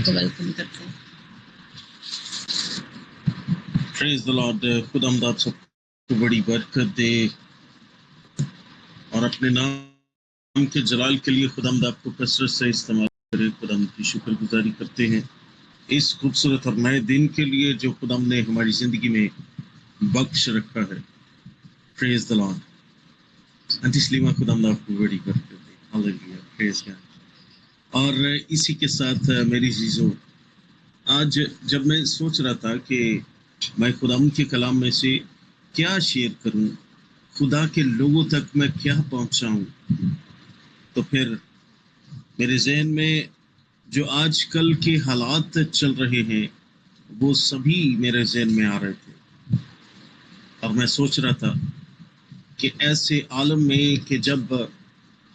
کو ویلکم کرتے ہیں۔ پریز دی لارڈ۔ خداوند آپ سب کو بڑی برکت دے اور اپنے نام کے جلال کے لیے خداوند آپ کو کثرت سے استعمال کرے۔ خداوند کی شکر گزاری کرتے ہیں اس خوبصورت اور نئے دن کے لیے جو خداوند نے ہماری زندگی میں بخش رکھا ہے۔ پریز دی لارڈ۔ اس لیے میں خداوند آپ کو بڑی برکت دے۔ ہاللیلویا، پریز گاڈ۔ اور اسی کے ساتھ میری عزیزو، آج جب میں سوچ رہا تھا کہ میں خداوند کے کلام میں سے کیا شیئر کروں، خدا کے لوگوں تک میں کیا پہنچاؤں، تو پھر میرے ذہن میں جو آج کل کے حالات چل رہے ہیں وہ سبھی میرے ذہن میں آ رہے تھے، اور میں سوچ رہا تھا کہ ایسے عالم میں کہ جب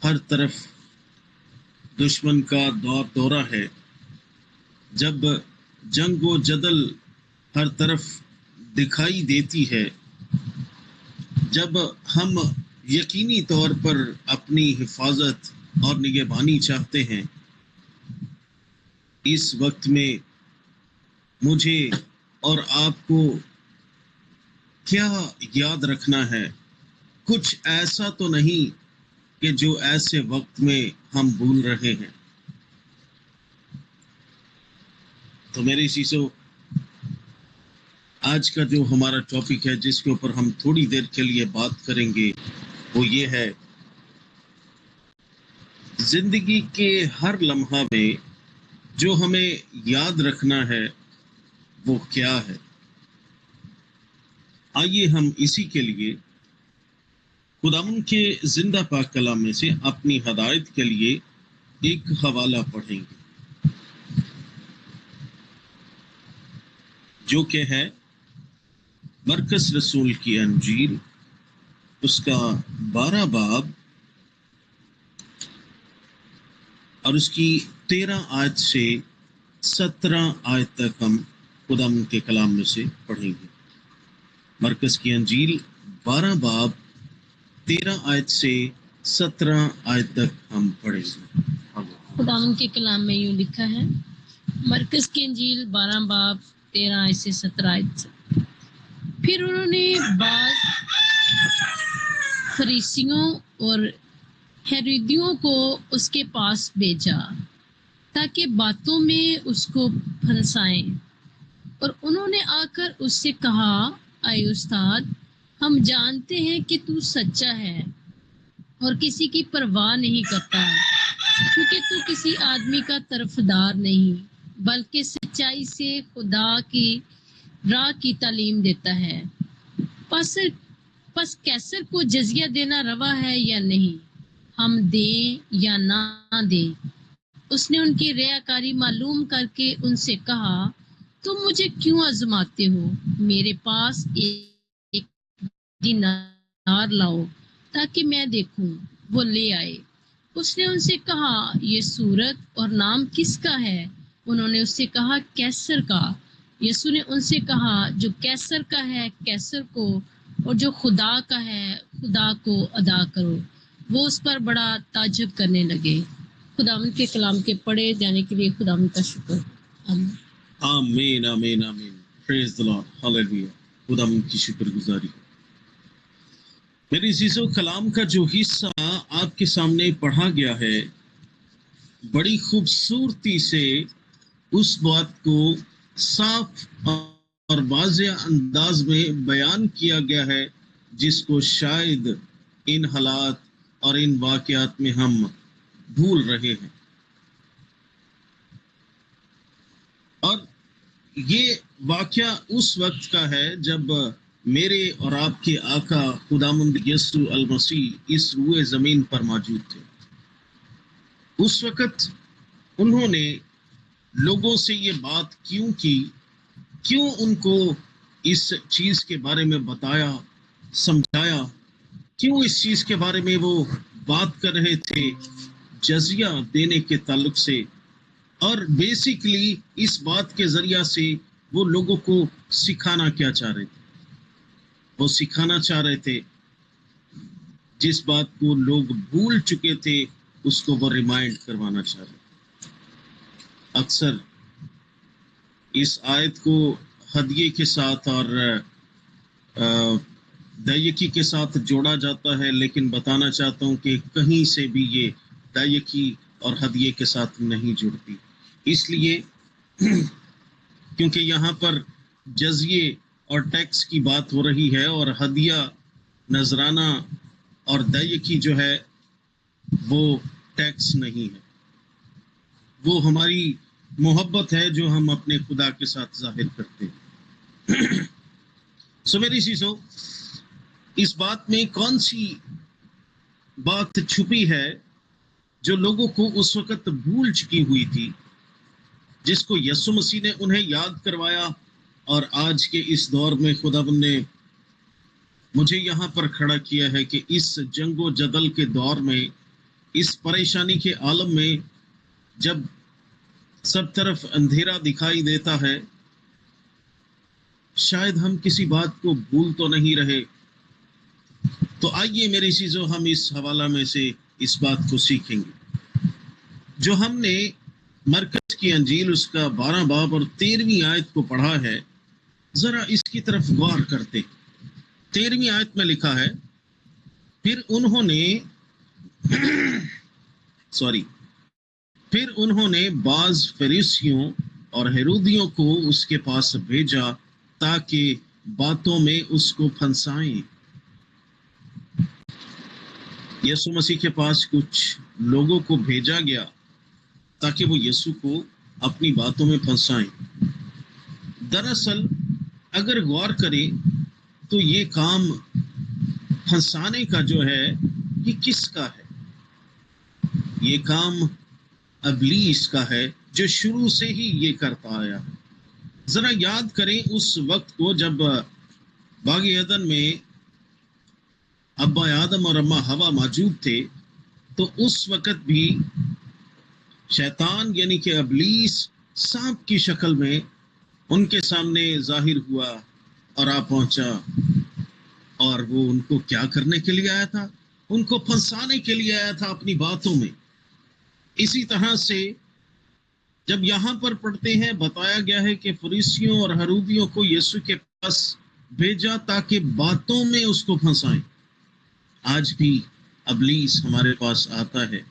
ہر طرف دشمن کا دورہ ہے، جب جنگ و جدل ہر طرف دکھائی دیتی ہے، جب ہم یقینی طور پر اپنی حفاظت اور نگہبانی چاہتے ہیں، اس وقت میں مجھے اور آپ کو کیا یاد رکھنا ہے؟ کچھ ایسا تو نہیں کہ جو ایسے وقت میں ہم بھول رہے ہیں۔ تو میری چیزوں، آج کا جو ہمارا ٹاپک ہے جس کے اوپر ہم تھوڑی دیر کے لیے بات کریں گے وہ یہ ہے، زندگی کے ہر لمحہ میں جو ہمیں یاد رکھنا ہے وہ کیا ہے۔ آئیے ہم اسی کے لیے خداوند کے زندہ پاک کلام میں سے اپنی ہدایت کے لیے ایک حوالہ پڑھیں گے، جو کہ ہے مرکز رسول کی انجیل، اس کا 12 باب اور اس کی 13 آیت سے 17 آیت تک ہم خداوند کے کلام میں سے پڑھیں گے۔ مرکز کی انجیل 12 باب 13 آیت سے 17 آیت تک ہم پڑھیں گے۔ خداوند کے کلام میں یوں لکھا ہے، مرکز کی انجیل 12 باب 13 آیت سے 17 آیت سے۔ پھر انہوں نے بعض فریسیوں اور ہیرودیوں کو اس کے پاس بھیجا تاکہ باتوں میں اس کو پھنسائیں، اور انہوں نے آ کر اس سے کہا، اے استاد، ہم جانتے ہیں کہ تو سچا ہے اور کسی کی پرواہ نہیں کرتا، کیونکہ تو کسی آدمی کا طرفدار نہیں بلکہ سچائی سے خدا کی راہ کی تعلیم دیتا ہے۔ پس کیسر کو جزیہ دینا روا ہے یا نہیں، ہم دیں یا نہ دیں؟ اس نے ان کی ریاکاری معلوم کر کے ان سے کہا، تم مجھے کیوں آزماتے ہو؟ میرے پاس ایک دینار لاؤ تاکہ میں دیکھوں۔ وہ لے آئے۔ اس نے ان سے کہا، یہ صورت اور نام کس کا ہے؟ انہوں نے اس سے کہا، کیسر کا۔ یسوع نے ان سے کہا، جو کیسر کا ہے کیسر کو، اور جو خدا کا ہے خدا کو ادا کرو۔ وہ اس پر بڑا تعجب کرنے لگے۔ خداوند کے کلام کے پڑھے جانے کے لیے خداوند کا شکر۔ آمین آمین آمین آمین۔ پریز دی لارڈ، ہاللیلویا۔ خداوند کی شکر گزاری۔ میری عزیزو، کلام کا جو حصہ آپ کے سامنے پڑھا گیا ہے، بڑی خوبصورتی سے اس بات کو صاف اور واضح انداز میں بیان کیا گیا ہے جس کو شاید ان حالات اور ان واقعات میں ہم بھول رہے ہیں۔ اور یہ واقعہ اس وقت کا ہے جب میرے اور آپ کے آقا خداوند یسوع المسیح اس روئے زمین پر موجود تھے۔ اس وقت انہوں نے لوگوں سے یہ بات کیوں کی، کیوں ان کو اس چیز کے بارے میں بتایا، سمجھایا، کیوں اس چیز کے بارے میں وہ بات کر رہے تھے جزیہ دینے کے تعلق سے، اور بیسیکلی اس بات کے ذریعہ سے وہ لوگوں کو سکھانا کیا چاہ رہے تھے؟ وہ سکھانا چاہ رہے تھے جس بات کو لوگ بھول چکے تھے، اس کو وہ ریمائنڈ کروانا چاہ رہے تھے۔ اکثر اس آیت کو ہدیے کے ساتھ اور دیکی کے ساتھ جوڑا جاتا ہے، لیکن بتانا چاہتا ہوں کہ کہیں سے بھی یہ دیکی اور ہدیے کے ساتھ نہیں جڑتی، اس لیے کیونکہ یہاں پر جزیے اور ٹیکس کی بات ہو رہی ہے، اور ہدیہ، نذرانہ اور دیکی جو ہے وہ ٹیکس نہیں ہے، وہ ہماری محبت ہے جو ہم اپنے خدا کے ساتھ ظاہر کرتے ہیں۔ سو میری چیزوں، اس بات میں کون سی بات چھپی ہے جو لوگوں کو اس وقت بھول چکی ہوئی تھی، جس کو یسوع مسیح نے انہیں یاد کروایا، اور آج کے اس دور میں خداوند نے مجھے یہاں پر کھڑا کیا ہے کہ اس جنگ و جدل کے دور میں، اس پریشانی کے عالم میں، جب سب طرف اندھیرا دکھائی دیتا ہے، شاید ہم کسی بات کو بھول تو نہیں رہے۔ تو آئیے میری چیزوں، ہم اس حوالہ میں سے اس بات کو سیکھیں گے جو ہم نے مرکز کی انجیل اس کا 12 باب اور 13ویں آیت کو پڑھا ہے۔ ذرا اس کی طرف غور کرتے۔ 13ویں آیت میں لکھا ہے، پھر انہوں نے بعض فریسیوں اور ہیرودیوں کو اس کے پاس بھیجا تاکہ باتوں میں اس کو پھنسائیں۔ یسوع مسیح کے پاس کچھ لوگوں کو بھیجا گیا تاکہ وہ یسوع کو اپنی باتوں میں پھنسائیں۔ دراصل اگر غور کریں تو یہ کام پھنسانے کا جو ہے یہ کس کا ہے؟ یہ کام ابلیس کا ہے جو شروع سے ہی یہ کرتا آیا ہے۔ ذرا یاد کریں اس وقت کو جب باغ عدن میں ابا آدم اور اماں ہوا موجود تھے، تو اس وقت بھی شیطان یعنی کہ ابلیس سانپ کی شکل میں ان کے سامنے ظاہر ہوا اور آ پہنچا، اور وہ ان کو کیا کرنے کے لیے آیا تھا؟ ان کو پھنسانے کے لیے آیا تھا اپنی باتوں میں۔ اسی طرح سے جب یہاں پر پڑھتے ہیں، بتایا گیا ہے کہ فریسیوں اور ہیرودیوں کو یسوع کے پاس بھیجا تاکہ باتوں میں اس کو پھنسائیں۔ آج بھی ابلیس ہمارے پاس آتا ہے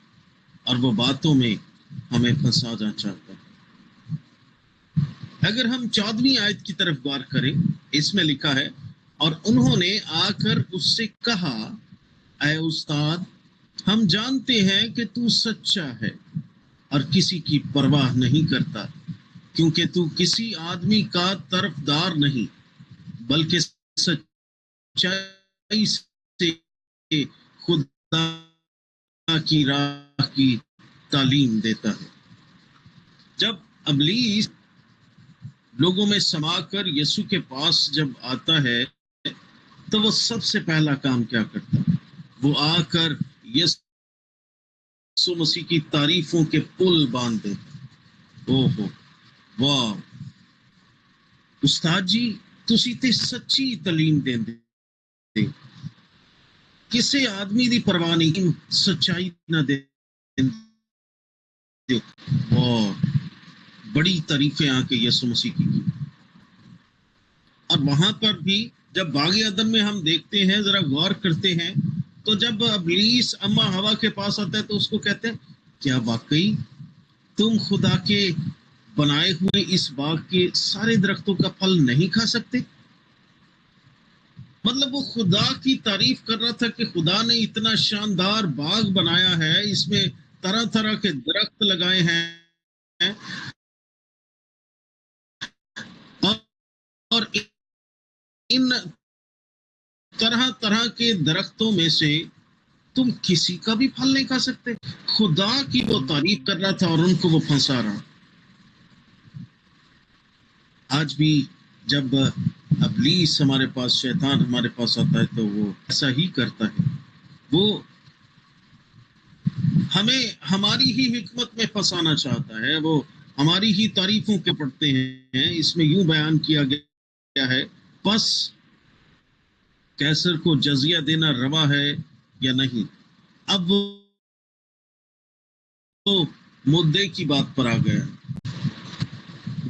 اور وہ باتوں میں ہمیں پھنسانا چاہتا ہے۔ اگر ہم 14ویں آیت کی طرف غور کریں، اس میں لکھا ہے، اور انہوں نے آ کر اس سے کہا، اے استاد، ہم جانتے ہیں کہ تو سچا ہے اور کسی کی پرواہ نہیں کرتا، کیونکہ تو کسی آدمی کا طرفدار نہیں بلکہ سچائی سے خدا کی راہ کی تعلیم دیتا ہے۔ جب ابلیس لوگوں میں سما کر یسوع کے پاس جب آتا ہے تو وہ سب سے پہلا کام کیا کرتا ہے؟ وہ آ کر یسوع مسیح کی تعریفوں کے پل باندھ دیتا ہے۔ اوہو، واہ استاد جی، تسی تے سچی تعلیم دیندے، کسے آدمی دی پرواہ نہیں، سچائی نہ دے۔ واہ، بڑی تعریفیں آ کے یسوع مسیح کی۔ اور وہاں پر بھی جب باغ عدن میں ہم دیکھتے ہیں، ذرا غور کرتے ہیں، تو جب ابلیس اما ہوا کے پاس آتا ہے تو اس کو کہتے ہیں، کیا واقعی تم خدا کے بنائے ہوئے اس باغ کے سارے درختوں کا پھل نہیں کھا سکتے؟ مطلب وہ خدا کی تعریف کر رہا تھا کہ خدا نے اتنا شاندار باغ بنایا ہے، اس میں طرح طرح کے درخت لگائے ہیں، اور ان طرح طرح کے درختوں میں سے تم کسی کا بھی پھل نہیں کھا سکتے۔ خدا کی وہ تعریف کر رہا تھا اور ان کو وہ پھنسا رہا۔ آج بھی جب ابلیس ہمارے پاس، شیطان ہمارے پاس آتا ہے تو وہ ایسا ہی کرتا ہے۔ وہ ہمیں ہماری ہی حکمت میں پھنسانا چاہتا ہے، وہ ہماری ہی تعریفوں کے پڑھتے ہیں۔ اس میں یوں بیان کیا گیا ہے، پس کیسر کو جزیہ دینا روا ہے یا نہیں؟ اب وہ مدعے کی بات پر آ گیا۔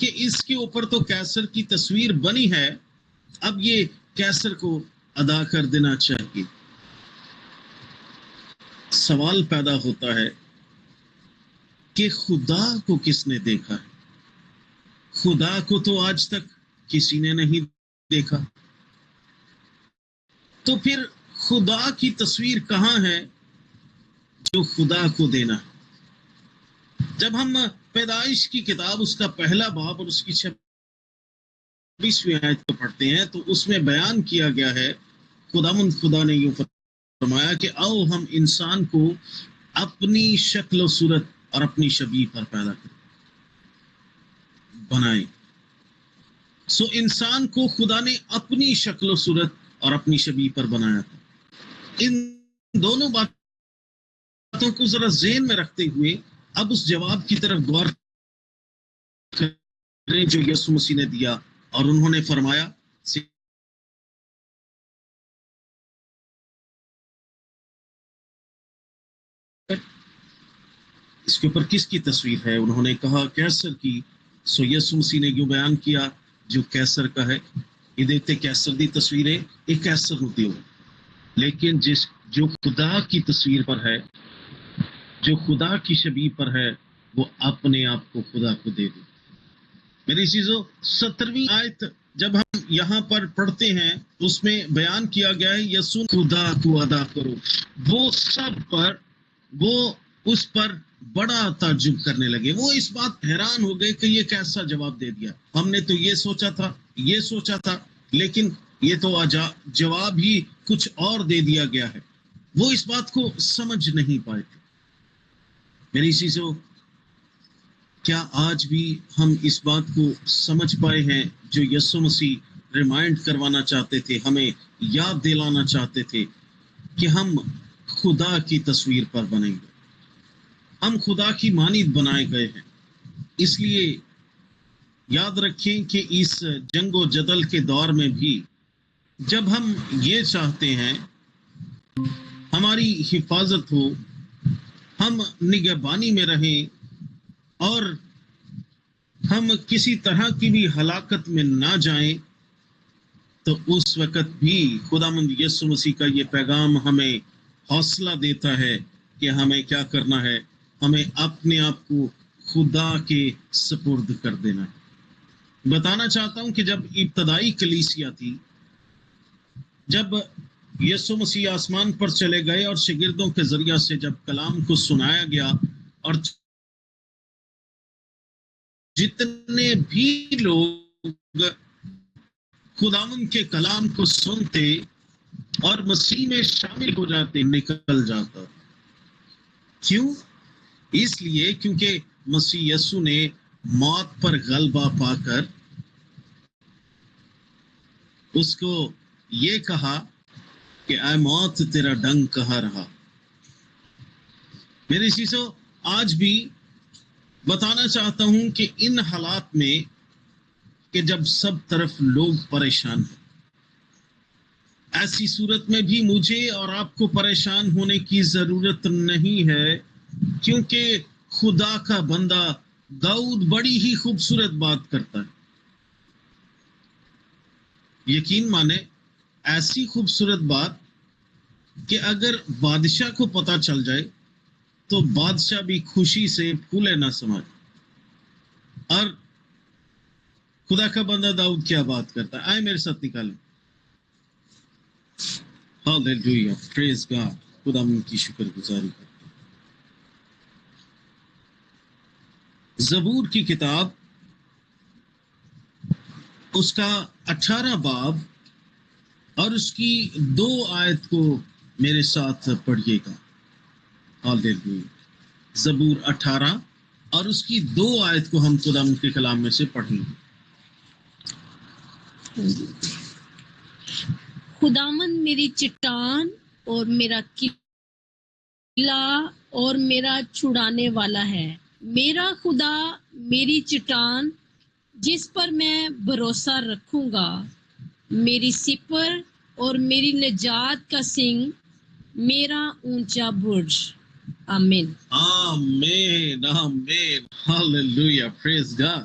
کہ اس کے اوپر تو کیسر کی تصویر بنی ہے، اب یہ کیسر کو ادا کر دینا چاہیے۔ سوال پیدا ہوتا ہے کہ خدا کو کس نے دیکھا ہے؟ خدا کو تو آج تک کسی نے نہیں دیکھا، تو پھر خدا کی تصویر کہاں ہے جو خدا کو دینا ہے؟ جب ہم پیدائش کی کتاب اس کا پہلا باب اور اس کی 26ویں آیت کو پڑھتے ہیں تو اس میں بیان کیا گیا ہے، خدا نے یوں فرمایا کہ آؤ ہم انسان کو اپنی شکل و صورت اور اپنی شبیہ پر پیدا کریں، بنائیں۔ سو انسان کو خدا نے اپنی شکل و صورت اور اپنی شبیہ پر بنایا تھا۔ ان دونوں باتوں کو ذرا ذہن میں رکھتے ہوئے اب اس جواب کی طرف غور کریں جو یسوع مسیح نے دیا، اور انہوں نے فرمایا اس کے اوپر کس کی تصویر ہے؟ انہوں نے کہا کیسر کی۔ سو یسوع مسیح نے یوں بیان کیا جو کیسر کا ہے، یہ دیکھتے کیسر دی تصویریں ایک کیسر ہوتی ہو، لیکن جو خدا کی تصویر پر ہے، جو خدا کی شبیہ پر ہے، وہ اپنے آپ کو خدا کو دے دے۔ میری چیزوں 17ویں آیت جب ہم یہاں پر پڑھتے ہیں اس میں بیان کیا گیا ہے یسوع خدا کو ادا کرو۔ وہ سب پر وہ اس پر بڑا تعجب کرنے لگے، وہ اس بات حیران ہو گئے کہ یہ کیسا جواب دے دیا، ہم نے تو یہ سوچا تھا لیکن یہ تو جواب ہی کچھ اور دے دیا گیا ہے۔ وہ اس بات کو سمجھ نہیں پائے تھے۔ میری چیزوں کیا آج بھی ہم اس بات کو سمجھ پائے ہیں جو یسوع مسیح ریمائنڈ کروانا چاہتے تھے، ہمیں یاد دلانا چاہتے تھے کہ ہم خدا کی تصویر پر بنیں گے، ہم خدا کی مانند بنائے گئے ہیں۔ اس لیے یاد رکھیں کہ اس جنگ و جدل کے دور میں بھی جب ہم یہ چاہتے ہیں ہماری حفاظت ہو، ہم نگہبانی میں رہیں اور ہم کسی طرح کی بھی ہلاکت میں نہ جائیں، تو اس وقت بھی خداوند یسوع مسیح کا یہ پیغام ہمیں حوصلہ دیتا ہے کہ ہمیں کیا کرنا ہے، ہمیں اپنے آپ کو خدا کے سپرد کر دینا ہے۔ بتانا چاہتا ہوں کہ جب ابتدائی کلیسیا تھی، جب یسوع مسیح آسمان پر چلے گئے اور شاگردوں کے ذریعہ سے جب کلام کو سنایا گیا اور جتنے بھی لوگ خداوند کے کلام کو سنتے اور مسیح میں شامل ہو جاتے، نکل جاتا۔ کیوں؟ اس لیے کیونکہ مسیح یسوع نے موت پر غلبہ پا کر اس کو یہ کہا کہ اے موت تیرا ڈنگ کہاں رہا۔ میرے چیزوں آج بھی بتانا چاہتا ہوں کہ ان حالات میں کہ جب سب طرف لوگ پریشان ہیں، ایسی صورت میں بھی مجھے اور آپ کو پریشان ہونے کی ضرورت نہیں ہے، کیونکہ خدا کا بندہ داؤد بڑی ہی خوبصورت بات کرتا ہے۔ یقین مانے ایسی خوبصورت بات کہ اگر بادشاہ کو پتہ چل جائے تو بادشاہ بھی خوشی سے پھولے نہ سمائے۔ اور خدا کا بندہ داؤد کیا بات کرتا ہے، آئے میرے ساتھ نکالیں۔ ہاللیلویا، پریز گاڈ، خدا ان کی شکر گزاری کرتے ہیں۔ زبور کی کتاب اس کا 18 باب اور اس کی 2 آیت کو میرے ساتھ پڑھیے گا۔ ہاللیلویا، زبور 18 اور اس کی 2 آیت کو ہم خدا ان کے کلام میں سے پڑھیں گے۔ خداوند میری چٹان اور میرا قلعہ اور میرا چھڑانے والا ہے، میرا خدا میری چٹان جس پر میں بھروسہ رکھوں گا، میری سپر اور میری نجات کا سنگ، میرا اونچا برج۔ آمین، آمین، آمین، ہاللیلویا، پریز گاڈ۔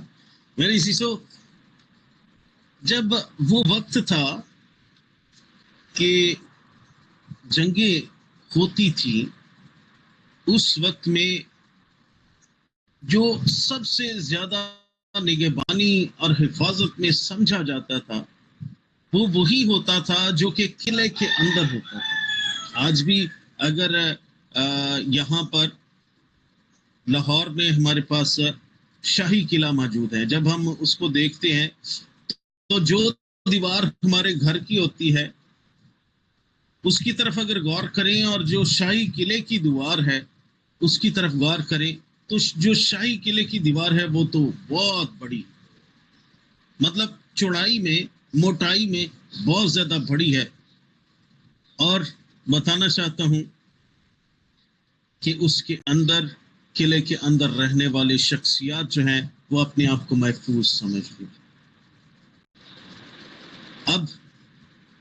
میری سیسو، جب وہ وقت تھا کہ جنگیں ہوتی تھی، اس وقت میں جو سب سے زیادہ نگہبانی اور حفاظت میں سمجھا جاتا تھا وہ وہی ہوتا تھا جو کہ قلعے کے اندر ہوتا تھا. آج بھی اگر یہاں پر لاہور میں ہمارے پاس شاہی قلعہ موجود ہے، جب ہم اس کو دیکھتے ہیں تو جو دیوار ہمارے گھر کی ہوتی ہے اس کی طرف اگر غور کریں اور جو شاہی قلعے کی دیوار ہے اس کی طرف غور کریں تو جو شاہی قلعے کی دیوار ہے وہ تو بہت بڑی، مطلب چوڑائی میں، موٹائی میں بہت زیادہ بڑی ہے. اور بتانا چاہتا ہوں کہ اس کے اندر، قلعے کے اندر رہنے والے شخصیات جو ہیں وہ اپنے آپ کو محفوظ سمجھتے ہیں. اب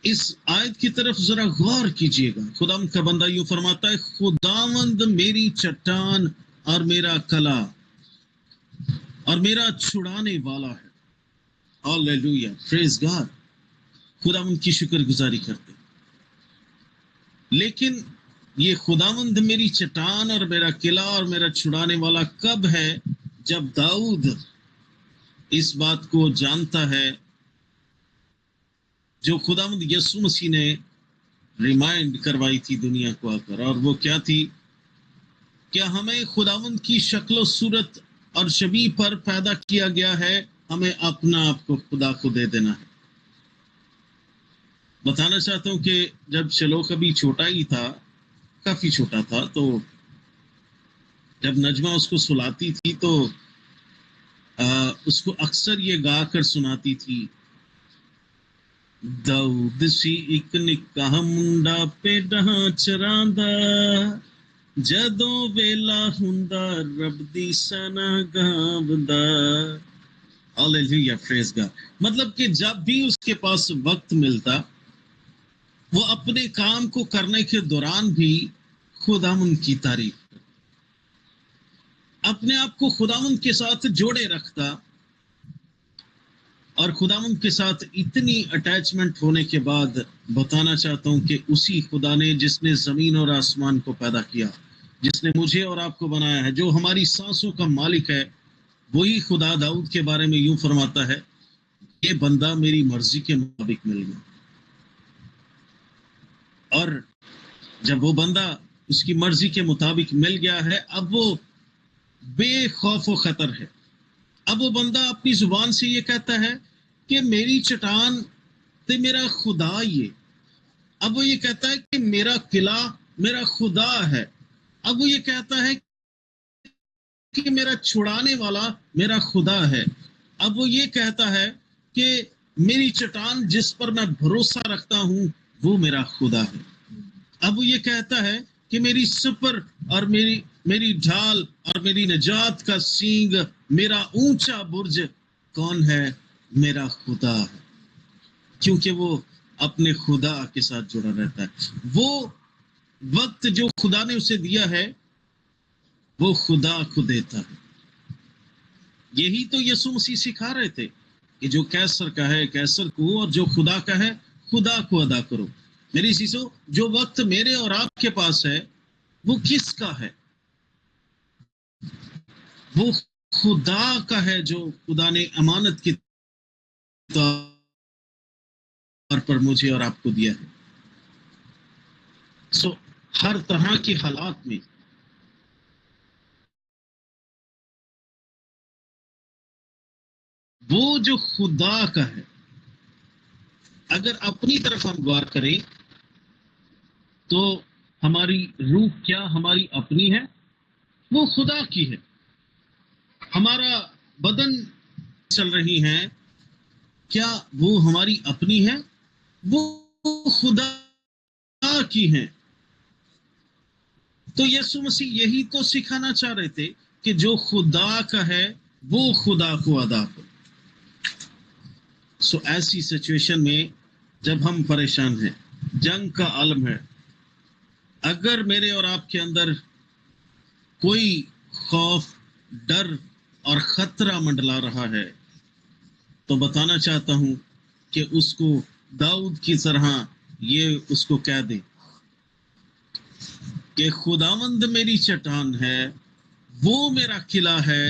اس آیت کی طرف ذرا غور کیجئے گا. خدا کا بندہ یوں فرماتا ہے، خداوند میری چٹان اور میرا کلا اور میرا چھڑانے والا ہے. ہاللیلویا، پریز گاڈ. خداوند کی شکر گزاری کرتے. لیکن یہ خداوند میری چٹان اور میرا قلعہ اور میرا چھڑانے والا کب ہے؟ جب داؤد اس بات کو جانتا ہے جو خداوند یسوع مسیح نے ریمائنڈ کروائی تھی دنیا کو آ کر، اور وہ کیا تھی؟ کیا ہمیں خداوند کی شکل و صورت اور شبیہ پر پیدا کیا گیا ہے، ہمیں اپنا آپ کو خدا کو دے دینا ہے. بتانا چاہتا ہوں کہ جب شلوک ابھی چھوٹا ہی تھا، کافی چھوٹا تھا، تو جب نجمہ اس کو سلاتی تھی تو اس کو اکثر یہ گا کر سناتی تھی، داؤد سی ایک نکا منڈا پہ ڈہاں چراندا، جدوں ویلا ہوندا رب دی سنا گاوندا. ہاللیلویا، پریز گاڈ. مطلب کہ جب بھی اس کے پاس وقت ملتا وہ اپنے کام کو کرنے کے دوران بھی خداوند کی تعریف، اپنے آپ کو خداوند کے ساتھ جوڑے رکھتا. اور خداوند کے ساتھ اتنی اٹیچمنٹ ہونے کے بعد بتانا چاہتا ہوں کہ اسی خدا نے جس نے زمین اور آسمان کو پیدا کیا، جس نے مجھے اور آپ کو بنایا ہے، جو ہماری سانسوں کا مالک ہے، وہی خدا داؤد کے بارے میں یوں فرماتا ہے، یہ بندہ میری مرضی کے مطابق مل گیا. اور جب وہ بندہ اس کی مرضی کے مطابق مل گیا ہے، اب وہ بے خوف و خطر ہے. اب وہ بندہ اپنی زبان سے یہ کہتا ہے کہ میری چٹان تے میرا خدا یہ. اب وہ یہ کہتا ہے کہ میرا قلعہ میرا خدا ہے. اب وہ یہ کہتا ہے کہ میرا چھڑانے والا میرا خدا ہے. اب وہ یہ کہتا ہے کہ میری چٹان جس پر میں بھروسہ رکھتا ہوں وہ میرا خدا ہے. اب وہ یہ کہتا ہے کہ میری سپر اور میری ڈھال اور میری نجات کا سینگ، میرا اونچا برج کون ہے؟ میرا خدا ہے. کیونکہ وہ اپنے خدا کے ساتھ جڑا رہتا ہے. وہ وقت جو خدا نے اسے دیا ہے وہ خدا کو دیتا ہے. یہی تو یسوع مسیح سکھا رہے تھے کہ جو کیسر کا ہے کیسر کو، اور جو خدا کا ہے خدا کو ادا کرو. میری سیسو، جو وقت میرے اور آپ کے پاس ہے وہ کس کا ہے؟ وہ خدا کا ہے جو خدا نے امانت کے طور پر مجھے اور آپ کو دیا ہے. سو ہر طرح کے حالات میں وہ جو خدا کا ہے، اگر اپنی طرف ہم غور کریں تو ہماری روح کیا ہماری اپنی ہے؟ وہ خدا کی ہے. ہمارا بدن چل رہی ہیں، کیا وہ ہماری اپنی ہے؟ وہ خدا کی ہیں. تو یسوع مسیح یہی تو سکھانا چاہ رہے تھے کہ جو خدا کا ہے وہ خدا کو ادا کرو. سو ایسی سچویشن میں جب ہم پریشان ہیں، جنگ کا عالم ہے، اگر میرے اور آپ کے اندر کوئی خوف، ڈر اور خطرہ منڈلا رہا ہے، تو بتانا چاہتا ہوں کہ اس کو داؤد کی طرح یہ اس کو کہہ دے کہ خداوند میری چٹان ہے، وہ میرا قلعہ ہے،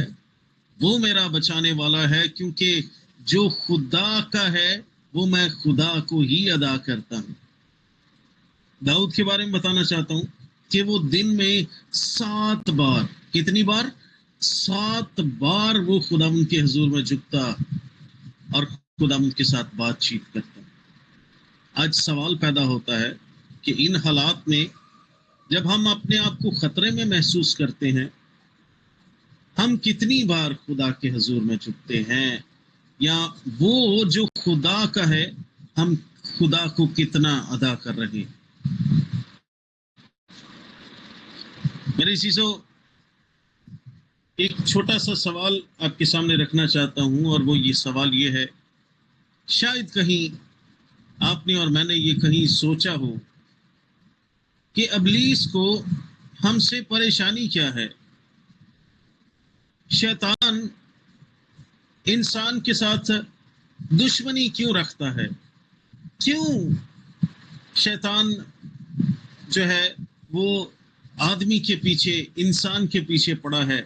وہ میرا بچانے والا ہے، کیونکہ جو خدا کا ہے وہ میں خدا کو ہی ادا کرتا ہوں۔ داؤد کے بارے میں بتانا چاہتا ہوں کہ وہ دن میں 7 بار، کتنی بار؟ 7 بار وہ خداوند کے حضور میں جھکتا اور خداوند کے ساتھ بات چیت کرتا۔ آج سوال پیدا ہوتا ہے کہ ان حالات میں جب ہم اپنے آپ کو خطرے میں محسوس کرتے ہیں، ہم کتنی بار خدا کے حضور میں جھکتے ہیں، یا وہ جو خدا کا ہے ہم خدا کو کتنا ادا کر رہے ہیں؟ میرے چیزوں، ایک چھوٹا سا سوال آپ کے سامنے رکھنا چاہتا ہوں، اور وہ یہ سوال یہ ہے، شاید کہیں آپ نے اور میں نے یہ کہیں سوچا ہو کہ ابلیس کو ہم سے پریشانی کیا ہے؟ شیطان انسان کے ساتھ دشمنی کیوں رکھتا ہے؟ کیوں شیطان جو ہے وہ آدمی کے پیچھے، انسان کے پیچھے پڑا ہے؟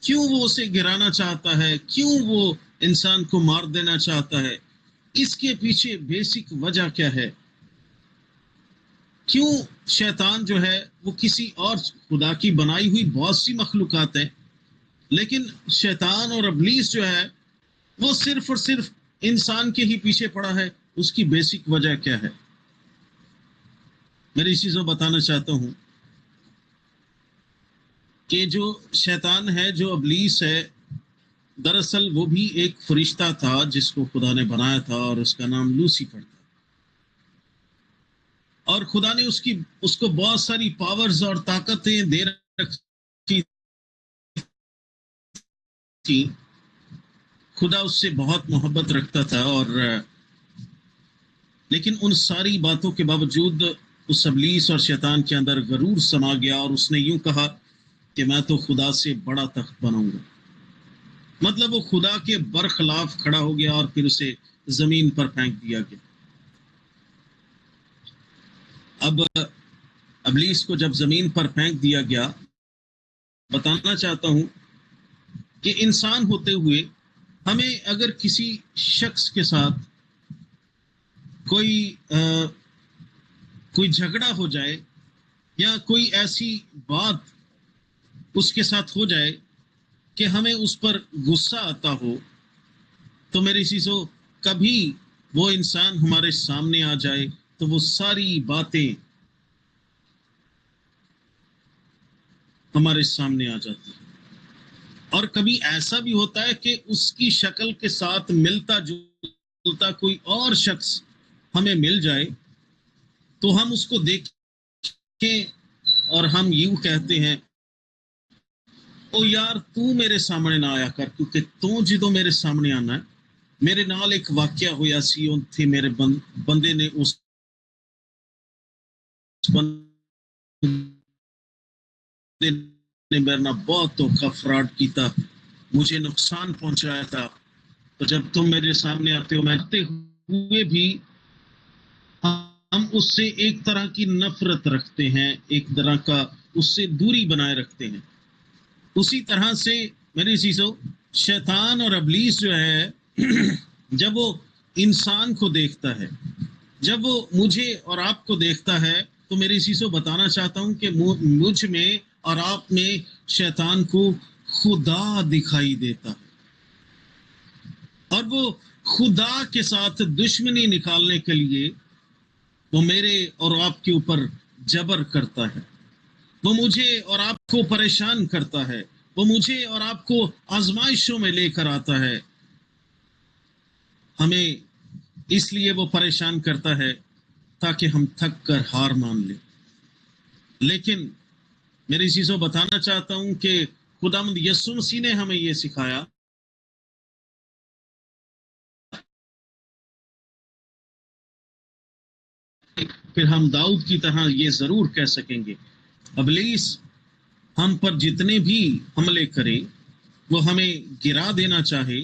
کیوں وہ اسے گرانا چاہتا ہے؟ کیوں وہ انسان کو مار دینا چاہتا ہے؟ اس کے پیچھے بیسک وجہ کیا ہے؟ کیوں شیطان جو ہے وہ کسی اور خدا کی بنائی ہوئی بہت سی مخلوقات ہیں، لیکن شیطان اور ابلیس جو ہے وہ صرف اور صرف انسان کے ہی پیچھے پڑا ہے؟ اس کی بیسک وجہ کیا ہے؟ میں اس چیزوں بتانا چاہتا ہوں کہ جو شیطان ہے، جو ابلیس ہے، دراصل وہ بھی ایک فرشتہ تھا جس کو خدا نے بنایا تھا، اور اس کا نام لوسیفر تھا، اور خدا نے اس کو بہت ساری پاورز اور طاقتیں دے رکھی تھی۔ خدا اس سے بہت محبت رکھتا تھا، اور لیکن ان ساری باتوں کے باوجود اس ابلیس اور شیطان کے اندر غرور سما گیا، اور اس نے یوں کہا کہ میں تو خدا سے بڑا تخت بناؤں گا۔ مطلب وہ خدا کے برخلاف کھڑا ہو گیا، اور پھر اسے زمین پر پھینک دیا گیا۔ اب ابلیس کو جب زمین پر پھینک دیا گیا، بتانا چاہتا ہوں کہ انسان ہوتے ہوئے ہمیں اگر کسی شخص کے ساتھ کوئی جھگڑا ہو جائے، یا کوئی ایسی بات اس کے ساتھ ہو جائے کہ ہمیں اس پر غصہ آتا ہو، تو میری چیزوں، کبھی وہ انسان ہمارے سامنے آ جائے تو وہ ساری باتیں ہمارے سامنے آ جاتی ہیں۔ اور کبھی ایسا بھی ہوتا ہے کہ اس کی شکل کے ساتھ ملتا جلتا کوئی اور شخص ہمیں مل جائے، تو ہم اس کو دیکھیں اور ہم یوں کہتے ہیں، او یار تو میرے سامنے نہ آیا کر، کیونکہ تو جدو میرے سامنے آنا ہے۔ میرے نال ایک واقعہ ہویا سی، تھے میرے بندے نے اس نے میرے نال بہت دھوکا فراڈ کیتا، مجھے نقصان پہنچایا تھا۔ تو جب تم میرے سامنے آتے ہو، میں آتے ہوئے بھی ہم اس سے ایک طرح کی نفرت رکھتے ہیں، ایک طرح کا اس سے دوری بنائے رکھتے ہیں۔ اسی طرح سے میری چیزوں، شیطان اور ابلیس جو ہے جب وہ انسان کو دیکھتا ہے، جب وہ مجھے اور آپ کو دیکھتا ہے، تو میری چیزوں بتانا چاہتا ہوں کہ مجھ میں اور آپ میں شیطان کو خدا دکھائی دیتا ہے، اور وہ خدا کے ساتھ دشمنی نکالنے کے لیے وہ میرے اور آپ کے اوپر جبر کرتا ہے، وہ مجھے اور آپ کو پریشان کرتا ہے، وہ مجھے اور آپ کو آزمائشوں میں لے کر آتا ہے۔ ہمیں اس لیے وہ پریشان کرتا ہے تاکہ ہم تھک کر ہار مان لیں۔ لیکن میری چیزوں بتانا چاہتا ہوں کہ خداوند یسوع مسیح نے ہمیں یہ سکھایا، پھر ہم داؤد کی طرح یہ ضرور کہہ سکیں گے، ابلیس ہم پر جتنے بھی حملے کرے، وہ ہمیں گرا دینا چاہے،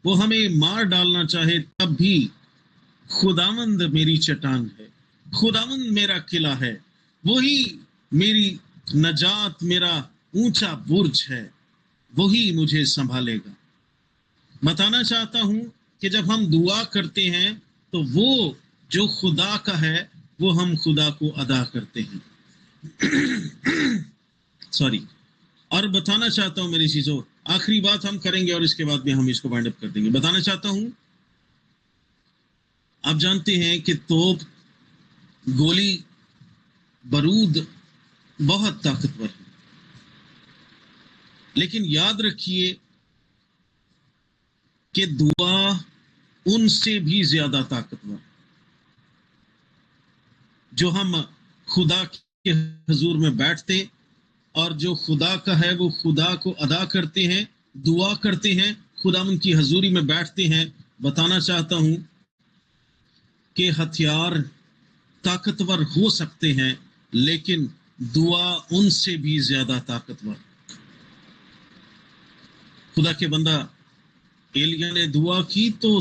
وہ ہمیں مار ڈالنا چاہے تب بھی خداوند میری چٹان ہے، خداوند میرا قلعہ ہے، وہی میری نجات، میرا اونچا برج ہے، وہی مجھے سنبھالے گا۔ بتانا چاہتا ہوں کہ جب ہم دعا کرتے ہیں تو وہ جو خدا کا ہے وہ ہم خدا کو ادا کرتے ہیں۔ سوری، اور بتانا چاہتا ہوں میری چیزوں، آخری بات ہم کریں گے اور اس کے بعد میں ہم اس کو وائنڈ اپ کر دیں گے۔ بتانا چاہتا ہوں، آپ جانتے ہیں کہ توپ، گولی، بارود بہت طاقتور ہے، لیکن یاد رکھیے کہ دعا ان سے بھی زیادہ طاقتور، جو ہم خدا کے حضور میں بیٹھتے اور جو خدا کا ہے وہ خدا کو ادا کرتے ہیں، دعا کرتے ہیں، خدا ان کی حضوری میں بیٹھتے ہیں۔ بتانا چاہتا ہوں کہ ہتھیار طاقتور ہو سکتے ہیں لیکن دعا ان سے بھی زیادہ طاقتور۔ خدا کے بندہ ایلیا نے دعا کی تو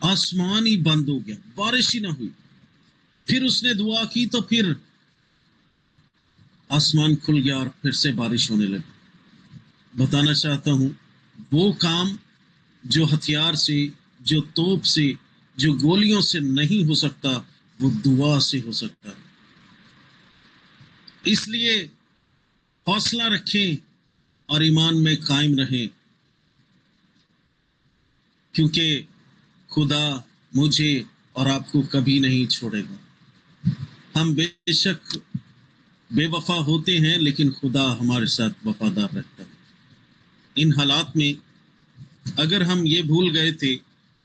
آسمان ہی بند ہو گیا، بارش ہی نہ ہوئی۔ پھر اس نے دعا کی تو پھر آسمان کھل گیا اور پھر سے بارش ہونے لگی۔ بتانا چاہتا ہوں وہ کام جو ہتھیار سے، جو توپ سے، جو گولیوں سے نہیں ہو سکتا وہ دعا سے ہو سکتا ہے۔ اس لیے حوصلہ رکھیں اور ایمان میں قائم رہیں، کیونکہ خدا مجھے اور آپ کو کبھی نہیں چھوڑے گا۔ ہم بے شک بے وفا ہوتے ہیں لیکن خدا ہمارے ساتھ وفادار رہتا ہے۔ ان حالات میں اگر ہم یہ بھول گئے تھے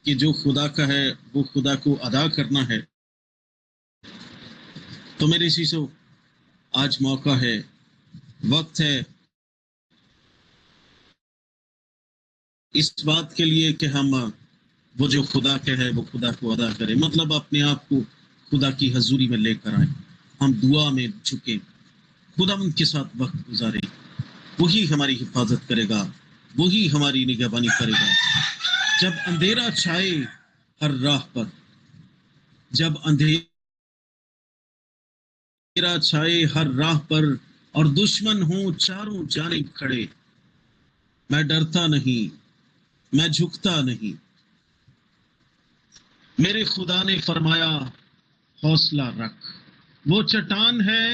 کہ جو خدا کا ہے وہ خدا کو ادا کرنا ہے، تو میرے عزیزو آج موقع ہے، وقت ہے اس بات کے لیے کہ ہم وہ جو خدا کا ہے وہ خدا کو ادا کریں، مطلب اپنے آپ کو خدا کی حضوری میں لے کر آئیں، ہم دعا میں جھکیں، خدا ان کے ساتھ وقت گزاریں، وہی ہماری حفاظت کرے گا، وہی ہماری نگہبانی کرے گا۔ جب اندھیرا چھائے ہر راہ پر، جب اندھیرا چھائے ہر راہ پر اور دشمن ہوں چاروں جانب کھڑے، میں ڈرتا نہیں، میں جھکتا نہیں۔ میرے خدا نے فرمایا حوصلہ رکھ، وہ چٹان ہے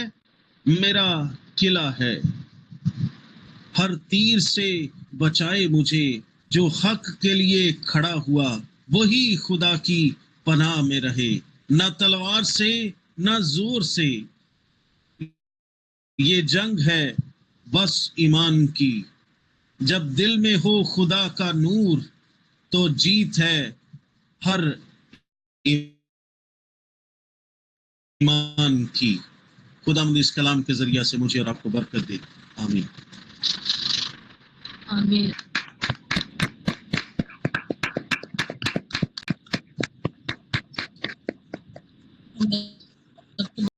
میرا قلعہ ہے، ہر تیر سے بچائے مجھے، جو حق کے لیے کھڑا ہوا وہی خدا کی پناہ میں رہے، نہ تلوار سے نہ زور سے، یہ جنگ ہے بس ایمان کی، جب دل میں ہو خدا کا نور تو جیت ہے ہر ایمان کی۔ خدا مجھے اس کلام کے ذریعہ سے مجھے اور آپ کو برکت دے، آمین۔ آمین۔